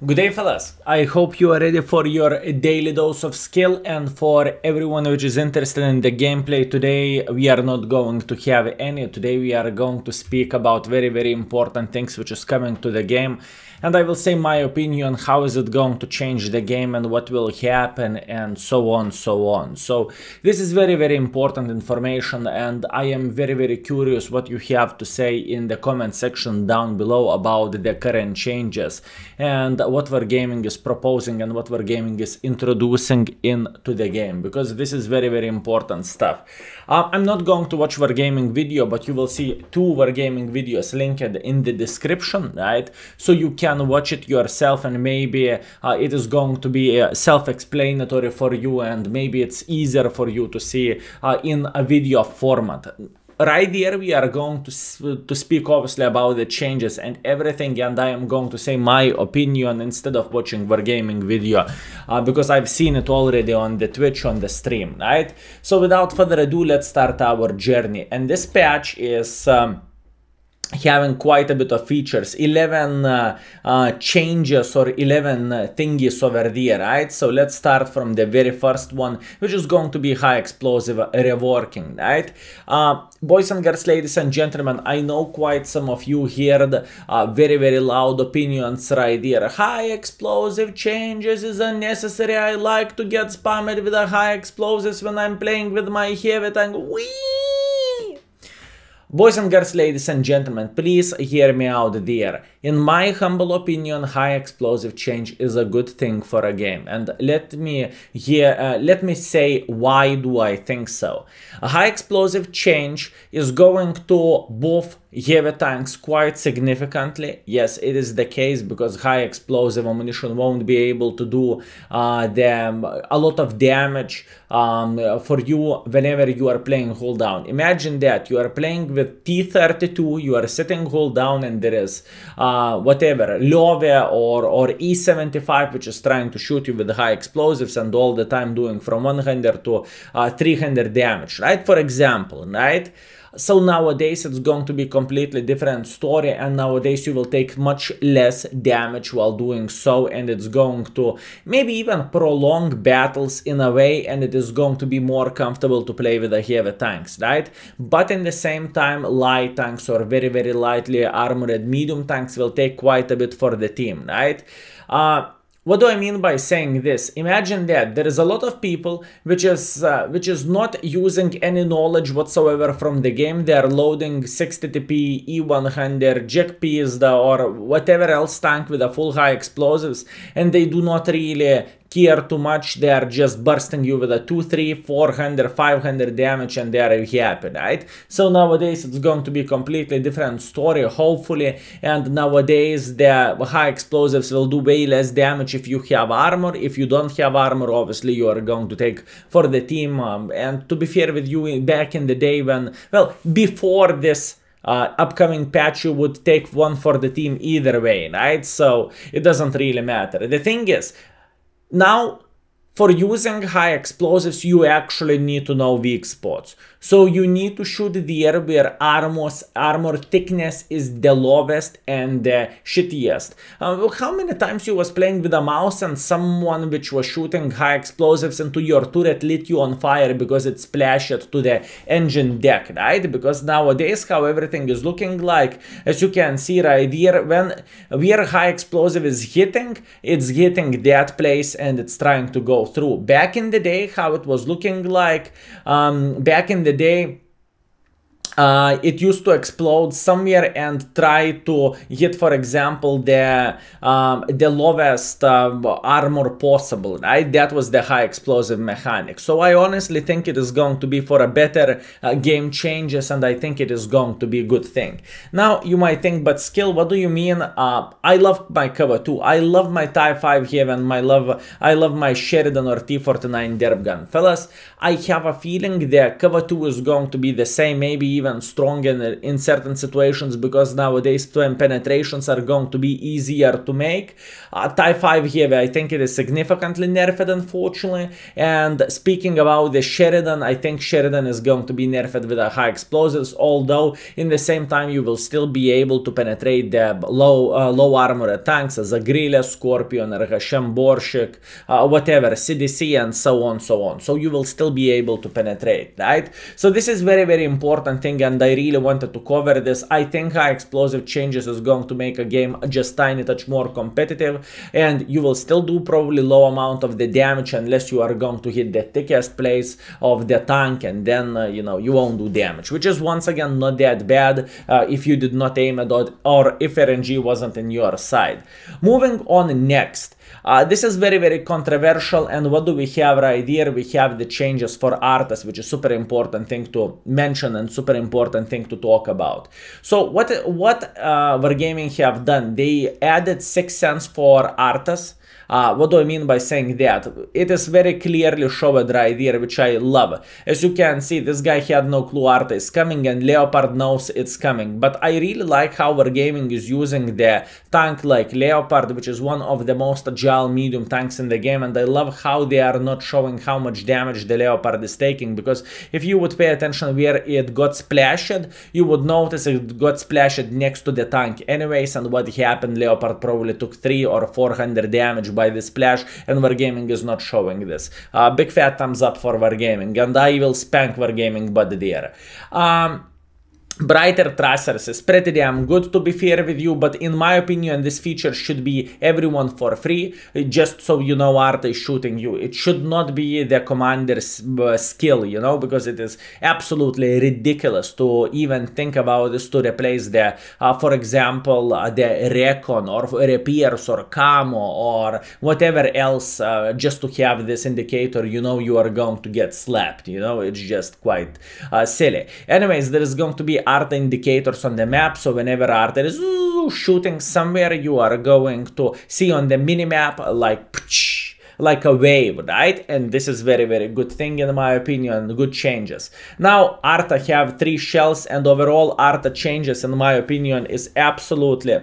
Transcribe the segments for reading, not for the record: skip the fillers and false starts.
Good day, fellas. I hope you are ready for your daily dose of skill, and for everyone which is interested in the gameplay today, we are not going to have any. Today we are going to speak about very important things which is coming to the game, and I will say my opinion, how is it going to change the game and what will happen and so on. So this is very important information, and I am very curious what you have to say in the comment section down below about the current changes and what Wargaming is proposing and what Wargaming is introducing into the game, because this is very important stuff. I'm not going to watch Wargaming video, but you will see two Wargaming videos linked in the description, right? So you can watch it yourself, and maybe it is going to be self-explanatory for you, and maybe it's easier for you to see in a video format. Right here we are going to speak obviously about the changes and everything, and I am going to say my opinion instead of watching Wargaming video, because I've seen it already on the Twitch, on the stream, right? So without further ado, let's start our journey. And this patch is having quite a bit of features, 11 changes or 11 thingies over there, right? So let's start from the very first one, which is going to be high explosive reworking, right? Boys and girls, ladies and gentlemen, I know quite some of you heard very loud opinions right here. High explosive changes is unnecessary. I like to get spammed with the high explosives when I'm playing with my heavy tank. Whee! Boys and girls, ladies and gentlemen, please hear me out there. In my humble opinion, high explosive change is a good thing for a game, and let me say why do I think so. A high explosive change is going to buff heavy tanks quite significantly. Yes, it is the case, because high explosive ammunition won't be able to do a lot of damage for you whenever you are playing hold down. Imagine that you are playing with T-32, you are sitting hold down, and there is whatever, Love or E-75 which is trying to shoot you with high explosives and all the time doing from 100 to 300 damage, right? For example, right? So nowadays it's going to be completely different story, and nowadays you will take much less damage while doing so, and it's going to maybe even prolong battles in a way, and it is going to be more comfortable to play with the heavy tanks, right? But in the same time, light tanks or very lightly armored medium tanks will take quite a bit for the team, right? What do I mean by saying this? Imagine that there is a lot of people which is not using any knowledge whatsoever from the game. They are loading 60TP, E100, Jack Pizda or whatever else tank with a full high explosives, and they do not really care too much. They are just bursting you with a 2, 3, 400, 500 damage, and they are happy, right? So nowadays it's going to be a completely different story, hopefully, and nowadays the high explosives will do way less damage if you have armor. If you don't have armor, obviously you are going to take for the team, and to be fair with you, back in the day when, well, before this upcoming patch, you would take one for the team either way, right? So it doesn't really matter. The thing is, now, for using high explosives, you actually need to know weak spots. So you need to shoot there where armor thickness is the lowest and the shittiest. How many times you was playing with a mouse and someone which was shooting high explosives into your turret lit you on fire because it splashed to the engine deck, right? Because nowadays how everything is looking like, as you can see right here, where high explosive is hitting, it's hitting that place and it's trying to go through. Back in the day, how it was looking like, back in the day, it used to explode somewhere and try to hit, for example, the lowest armor possible, right? That was the high explosive mechanic. So I honestly think it is going to be for a better game changes, and I think it is going to be a good thing. Now you might think, but skill, what do you mean? I love my cover 2. I love my Type 5 Heaven. I love my Sheridan or T49 derp gun. Fellas, I have a feeling the cover 2 is going to be the same, maybe even strong in certain situations, because nowadays penetrations are going to be easier to make. Type 5 heavy, I think it is significantly nerfed, unfortunately. And speaking about the Sheridan, I think Sheridan is going to be nerfed with a high explosives, although in the same time you will still be able to penetrate the low armored tanks as a Grille, Scorpion, RHM, Borshik, whatever, CDC, and so on, so on. So you will still be able to penetrate, right? So this is very, very important thing, and I really wanted to cover this. I think high explosive changes is going to make a game just tiny touch more competitive, and you will still do probably low amount of the damage unless you are going to hit the thickest place of the tank, and then you know, you won't do damage, which is once again not that bad if you did not aim at it, or if RNG wasn't in your side. Moving on next. This is very, very controversial, and what do we have right here? We have the changes for Artas, which is super important thing to mention and super important thing to talk about. So what Wargaming have done? They added 6 cents for Artas. What do I mean by saying that? It is very clearly shown right here, which I love. As you can see, this guy had no clue Arta is coming, and Leopard knows it's coming. But I really like how Wargaming is using the tank like Leopard, which is one of the most agile medium tanks in the game, and I love how they are not showing how much damage the Leopard is taking, because if you would pay attention where it got splashed, you would notice it got splashed next to the tank anyways, and what happened, Leopard probably took 300 or 400 damage by the splash, and Wargaming is not showing this. Big fat thumbs up for Wargaming, and I will spank Wargaming butt there. Brighter tracers is pretty damn good, to be fair with you, but in my opinion this feature should be everyone for free, just so you know Arta is shooting you. It should not be the commander's skill, you know, because it is absolutely ridiculous to even think about this, to replace the, for example, the Recon or repairs or camo or whatever else, just to have this indicator, you know, you are going to get slapped, you know, it's just quite silly. Anyways, there is going to be Arta indicators on the map, so whenever Arta is shooting somewhere, you are going to see on the minimap like a wave, right? And this is very, very good thing in my opinion, good changes. Now Arta have 3 shells, and overall Arta changes in my opinion is absolutely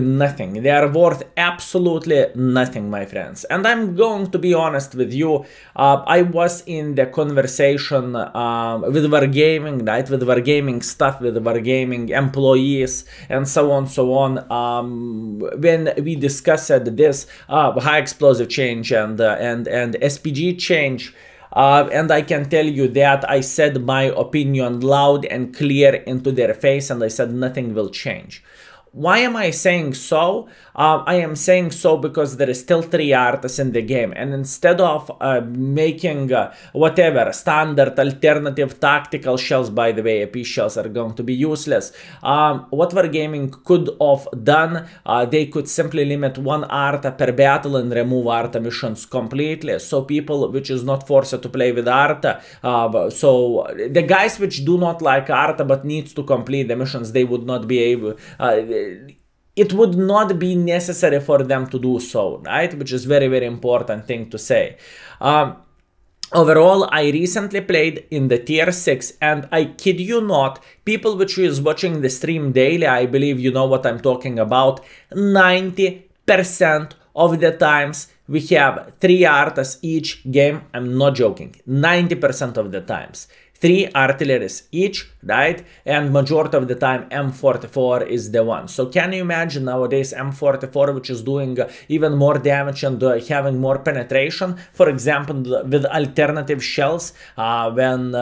nothing. They are worth absolutely nothing, my friends. And I'm going to be honest with you, I was in the conversation with Wargaming, right, with Wargaming stuff, with Wargaming employees, and so on, when we discussed this high explosive change and SPG change. And I can tell you that I said my opinion loud and clear into their face, and I said nothing will change. Why am I saying so? I am saying so because there is still 3 Artas in the game, and instead of making whatever standard alternative tactical shells, by the way, AP shells are going to be useless, what Wargaming could have done, they could simply limit 1 Arta per battle and remove Arta missions completely, so people which is not forced to play with Arta, so the guys which do not like Arta but needs to complete the missions, they would not be able, it would not be necessary for them to do so, right? Which is very, very important thing to say. Overall, I recently played in the tier 6, and I kid you not, people which is watching the stream daily, I believe you know what I'm talking about, 90% of the times we have 3 Artas each game. I'm not joking, 90% of the times. 3 artilleries each, right? And majority of the time M44 is the one. So can you imagine nowadays M44, which is doing even more damage and having more penetration, for example with alternative shells, when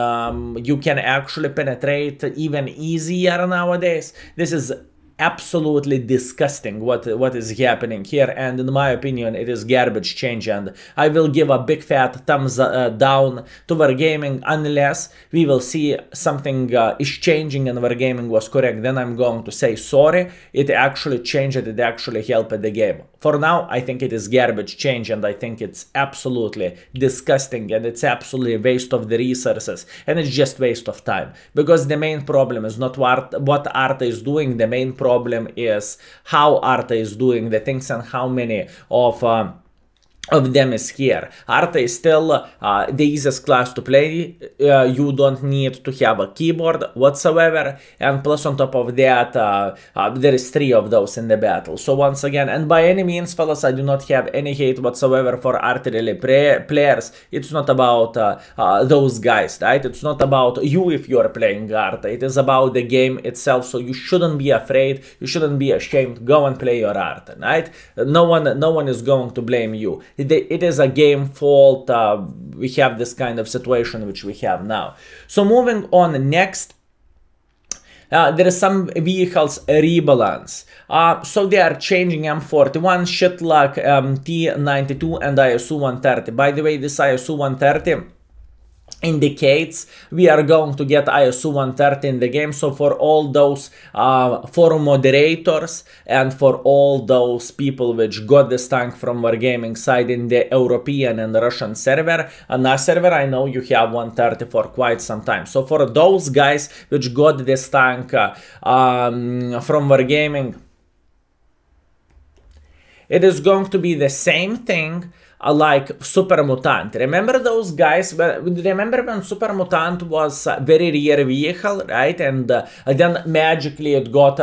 you can actually penetrate even easier nowadays. This is absolutely disgusting what is happening here, and in my opinion it is garbage change, and I will give a big fat thumbs down to Wargaming unless we will see something is changing and Wargaming was correct. Then I'm going to say sorry, it actually changed, it actually helped the game. For now I think it is garbage change, and I think it's absolutely disgusting, and it's absolutely waste of the resources, and it's just waste of time, because the main problem is not what Arta is doing, the main problem is how Arta is doing the things and how many of of them is here. Arty is still the easiest class to play. You don't need to have a keyboard whatsoever, and plus on top of that there is 3 of those in the battle. So once again, and by any means fellas, I do not have any hate whatsoever for artillery players. It's not about those guys, right? It's not about you if you're playing Arty. It is about the game itself, so you shouldn't be afraid, you shouldn't be ashamed. Go and play your Arty, right? No one is going to blame you. It is a game fault. We have this kind of situation which we have now. So moving on, next, there is some vehicles rebalance. So they are changing M41, Shitluck, T92 and ISU 130. By the way, this ISU 130 indicates we are going to get ISU 130 in the game. So for all those forum moderators and for all those people which got this tank from Wargaming side in the European and Russian server, I know you have 130 for quite some time. So for those guys which got this tank from Wargaming, it is going to be the same thing like Super Mutant. Remember those guys? Remember when Super Mutant was a very rare vehicle, right? And then magically it got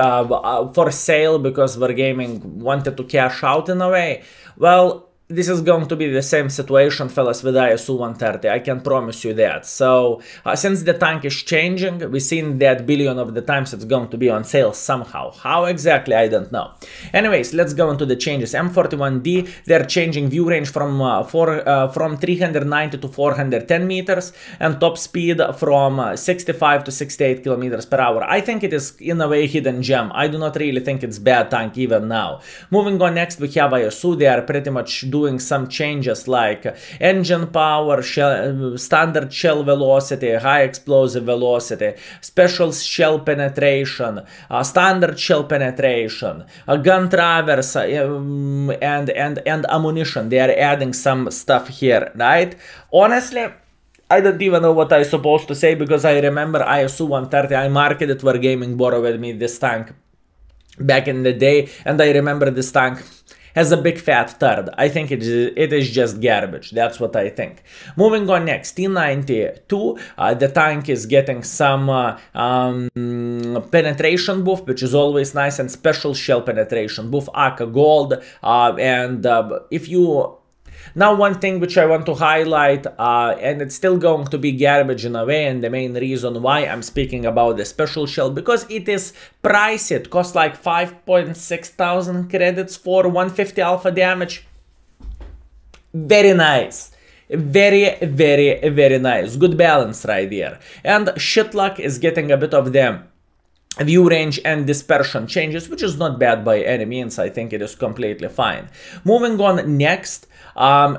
for sale because Wargaming wanted to cash out in a way. Well, this is going to be the same situation, fellas, with ISU 130. I can promise you that. So, since the tank is changing, we've seen that billion of the times it's going to be on sale somehow. How exactly, I don't know. Anyways, let's go into the changes. M41D, they're changing view range from 390 to 410 meters and top speed from 65 to 68 kilometers per hour. I think it is, in a way, hidden gem. I do not really think it's bad tank even now. Moving on, next we have ISU. They are pretty much doing some changes like engine power, standard shell velocity, high explosive velocity, special shell penetration, standard shell penetration, gun traverse, and ammunition. They are adding some stuff here, right? Honestly, I don't even know what I'm supposed to say because I remember ISU 130. I marketed Wargaming borrowed me this tank back in the day, and I remember this tank has a big fat turd. I think it is just garbage. That's what I think. Moving on next, T92. The tank is getting some penetration buff, which is always nice, and special shell penetration buff, AK Gold. If you... Now, one thing which I want to highlight, and it's still going to be garbage in a way, and the main reason why I'm speaking about the special shell, because it is pricey. It costs like 5.6 thousand credits for 150 alpha damage. Very nice. Very, very, very nice. Good balance right there. And Shitluck is getting a bit of them view range and dispersion changes, which is not bad by any means. I think it is completely fine. Moving on next,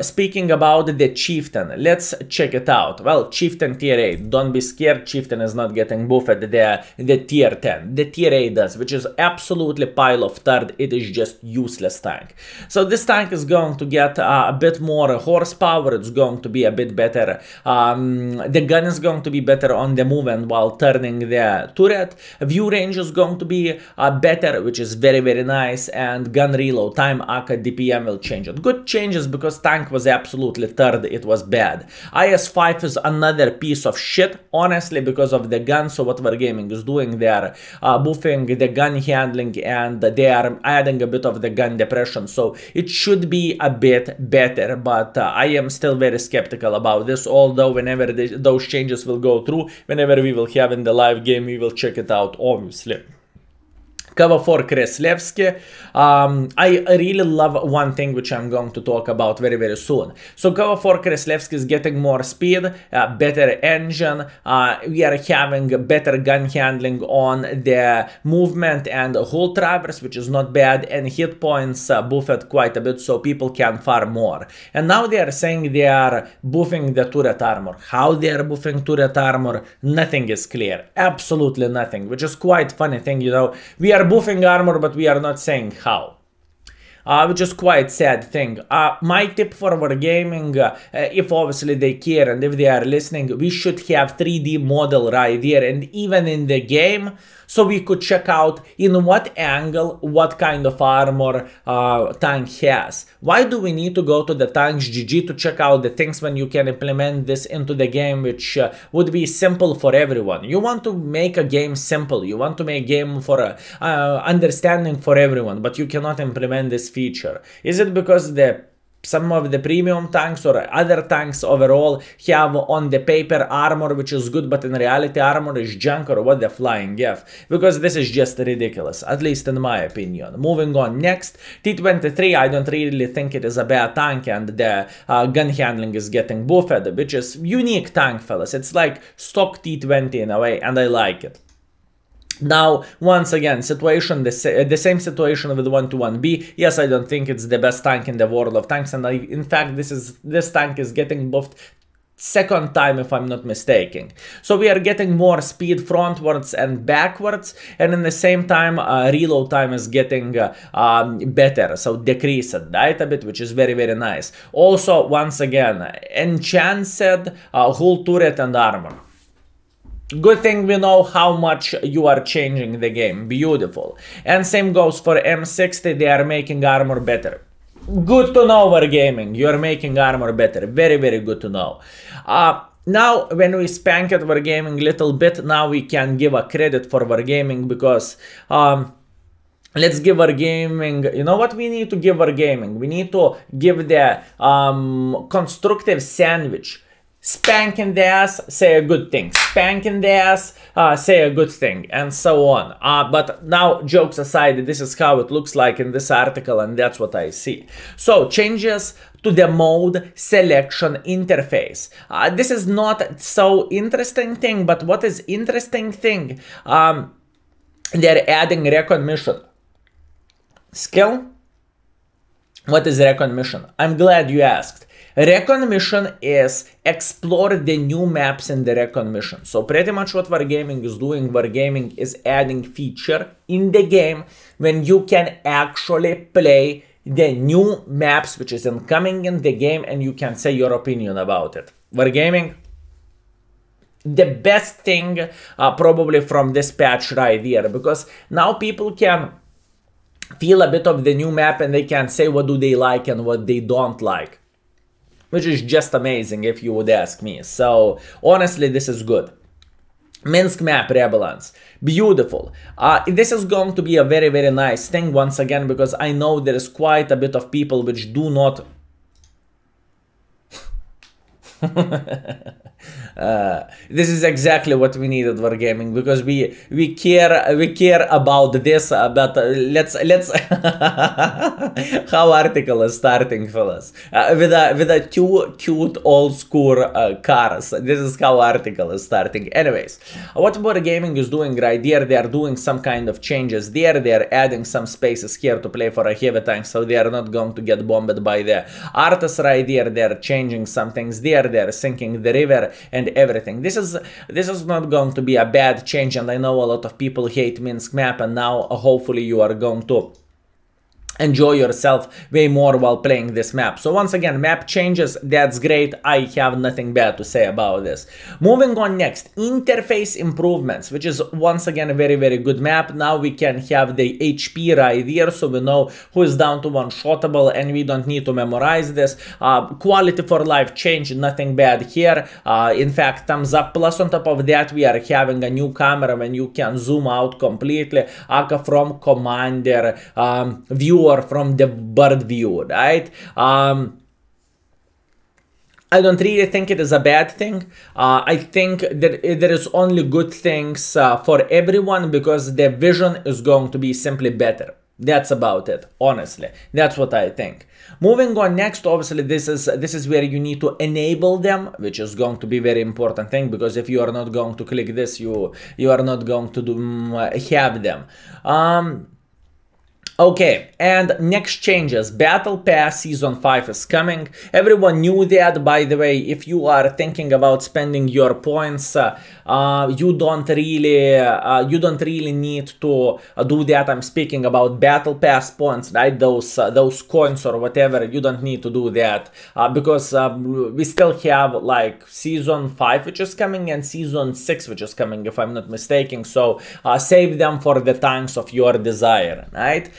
speaking about the Chieftain, let's check it out. Well, Chieftain Tier 8, don't be scared, Chieftain is not getting buffed the Tier 10. The Tier 8 does, which is absolutely pile of turd. It is just useless tank. So this tank is going to get a bit more horsepower. It's going to be a bit better. The gun is going to be better on the movement while turning the turret. View range is going to be better, which is very, very nice, and gun reload time, AK DPM will change it. Good changes because tank was absolutely turd, it was bad. IS-5 is another piece of shit, honestly, because of the gun. So what Wargaming is doing, they are buffing the gun handling and they are adding a bit of the gun depression, so it should be a bit better, but I am still very skeptical about this, although whenever those changes will go through, whenever we will have in the live game, we will check it out, obviously. Cover for Kreslevsky. I really love one thing which I'm going to talk about very, very soon. So cover for Kreslevsky is getting more speed, better engine. We are having better gun handling on the movement and hull traverse, which is not bad, and hit points buffed quite a bit, so people can farm more. And now they are saying they are buffing the turret armor. How they are buffing turret armor, nothing is clear. Absolutely nothing, which is quite funny thing, you know. We are buffing armor, but we are not saying how. which is quite sad thing. My tip for wargaming, if obviously they care and if they are listening, we should have 3D model right there and even in the game, so we could check out in what angle, what kind of armor tank has. Why do we need to go to the tanks GG to check out the things when you can implement this into the game, which would be simple for everyone? You want to make a game simple, you want to make a game for understanding for everyone, but you cannot implement this feature. Is it because some of the premium tanks or other tanks overall have on the paper armor which is good, but in reality armor is junk, or what the flying F? Because this is just ridiculous, at least in my opinion. Moving on next, T-23, I don't really think it is a bad tank, and the gun handling is getting buffed, which is unique tank, fellas. It's like stock T-20 in a way, and I like it. Now, once again, the same situation with 121B. Yes, I don't think it's the best tank in the world of tanks, and in fact, this tank is getting buffed second time if I'm not mistaken. So we are getting more speed frontwards and backwards, and in the same time reload time is getting better, so decreased right a bit, which is very, very nice. Also, once again, enchanted hull turret and armor. Good thing we know how much you are changing the game. Beautiful. And same goes for M60, they are making armor better. Good to know, wargaming, you are making armor better. Very, very good to know. Now, when we spank at wargaming a little bit, now we can give a credit for wargaming, because let's give wargaming, you know what we need to give wargaming? We need to give the constructive sandwich. Spank in the ass, say a good thing. Spank in the ass, say a good thing, and so on. But now, jokes aside, this is how it looks like in this article, and that's what I see. So, changes to the mode selection interface. This is not so interesting thing, but what is interesting thing? They're adding recon mission. Skill? What is recon mission? I'm glad you asked. Recon mission is explore the new maps in the recon mission. So pretty much what wargaming is doing, wargaming is adding feature in the game when you can actually play the new maps which is incoming in the game, and you can say your opinion about it. Wargaming, the best thing probably from this patch right here, because now people can feel a bit of the new map and they can say what do they like and what they don't like, which is just amazing if you would ask me. So honestly, this is good. Minsk map rebalance, beautiful. This is going to be a very, very nice thing once again, because I know there is quite a bit of people which do not this is exactly what we needed for gaming, because we care about this, but let's how article is starting, fellas, with a two cute old school cars. This is how article is starting. Anyways, what wargaming is doing right here, they are doing some kind of changes there. They are adding some spaces here to play for a heavy tank, so they are not going to get bombed by the artists right here. They are changing some things there. They are sinking the river and everything. This is not going to be a bad change, and I know a lot of people hate Minsk map, and now hopefully you are going to enjoy yourself way more while playing this map. So once again, map changes, that's great. I have nothing bad to say about this. Moving on next, interface improvements, which is once again a very, very good map. Now we can have the HP right here, so we know who is down to one-shotable, and we don't need to memorize this. Quality for life change, nothing bad here. In fact, thumbs up. Plus on top of that, we are having a new camera when you can zoom out completely, aka from commander view, or from the bird view, right? I don't really think it is a bad thing. I think that there is only good things for everyone, because the vision is going to be simply better. That's about it, honestly. That's what I think. Moving on next, obviously this is where you need to enable them, which is going to be very important thing, because if you are not going to click this, you are not going to have them. Okay, and next changes. Battle Pass Season 5 is coming. Everyone knew that, by the way. If you are thinking about spending your points, you don't really need to do that. I'm speaking about Battle Pass points, right? Those coins or whatever. You don't need to do that because we still have like Season 5 which is coming and Season 6 which is coming, if I'm not mistaken. So save them for the tanks of your desire, right?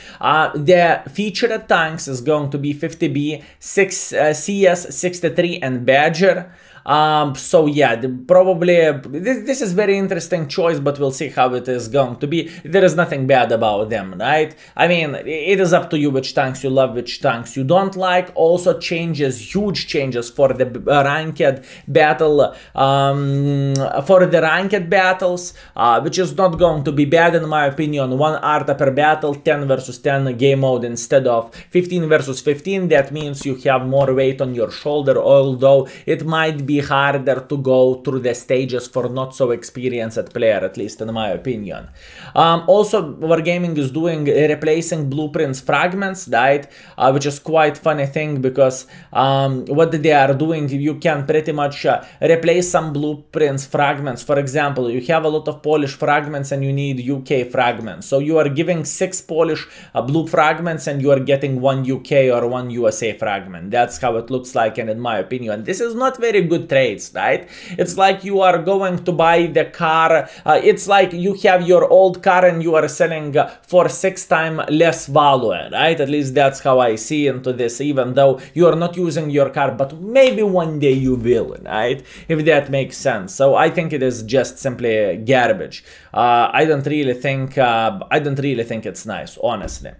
The featured tanks is going to be 50B, CS 63 and Badger. So yeah, probably this is very interesting choice, but we'll see how it is going to be. There is nothing bad about them, right? I mean, it is up to you which tanks you love, which tanks you don't like. Also changes, huge changes for the ranked battle, for the ranked battles, which is not going to be bad in my opinion. 1 Arta per battle, 10 versus 10 game mode instead of 15 versus 15. That means you have more weight on your shoulder, although it might be harder to go through the stages for not so experienced player, at least in my opinion. Also, Wargaming is doing replacing blueprints fragments, right? Which is quite funny thing because what they are doing, you can pretty much replace some blueprints fragments. For example, you have a lot of Polish fragments and you need UK fragments. So you are giving 6 Polish blue fragments and you are getting 1 UK or 1 USA fragment. That's how it looks like, and in my opinion, this is not very good trades, right? It's like you are going to buy the car, it's like you have your old car and you are selling for 6 times less value, right? At least that's how I see into this, even though you are not using your car, but maybe one day you will, right? If that makes sense. So I think it is just simply garbage. I don't really think it's nice, honestly.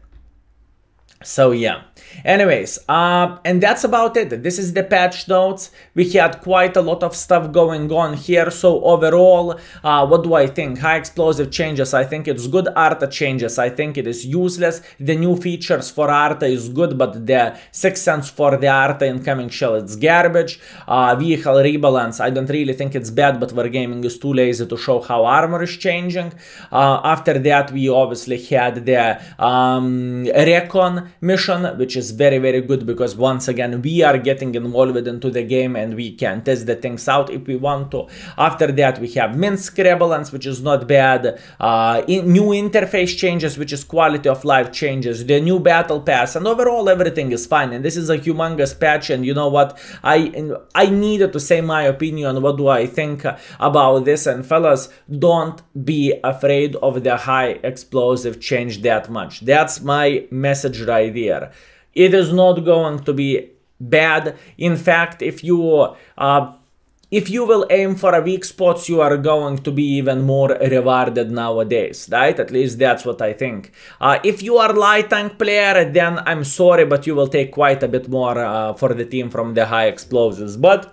So yeah, anyways, and that's about it. This is the patch notes. We had quite a lot of stuff going on here. So overall, what do I think? High explosive changes, I think it's good. Arta changes, I think it is useless. The new features for Arta is good, but the 6 cents for the Arta incoming shell, it's garbage. Vehicle rebalance, I don't really think it's bad, but Wargaming is too lazy to show how armor is changing. After that, we obviously had the Recon mission, which is very, very good because once again we are getting involved into the game and we can test the things out if we want to. After that, we have Minsk Rebalance, which is not bad. New interface changes, which is quality of life changes, the new battle pass, and overall everything is fine. And this is a humongous patch, and you know what, I needed to say my opinion. What do I think about this? And fellas, don't be afraid of the high explosive change that much. That's my message right there. It is not going to be bad. In fact, if you will aim for a weak spots, you are going to be even more rewarded nowadays, right? At least that's what I think. If you are light tank player, then I'm sorry, but you will take quite a bit more for the team from the high explosives. But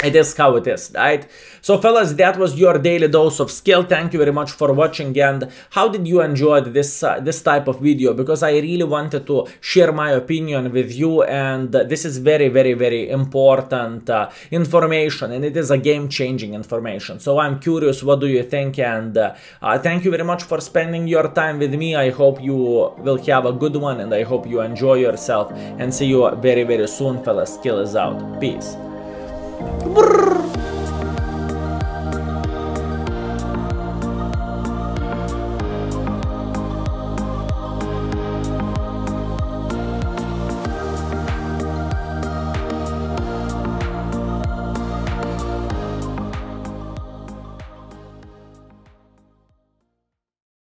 it is how it is, right? So fellas, that was your daily dose of skill. Thank you very much for watching. And how did you enjoy this this type of video? Because I really wanted to share my opinion with you, and this is very, very, very important information, and it is a game-changing information. So I'm curious, what do you think? And thank you very much for spending your time with me. I hope you will have a good one, and I hope you enjoy yourself, and see you very, very soon, fellas. Skill is out. Peace. Brrr.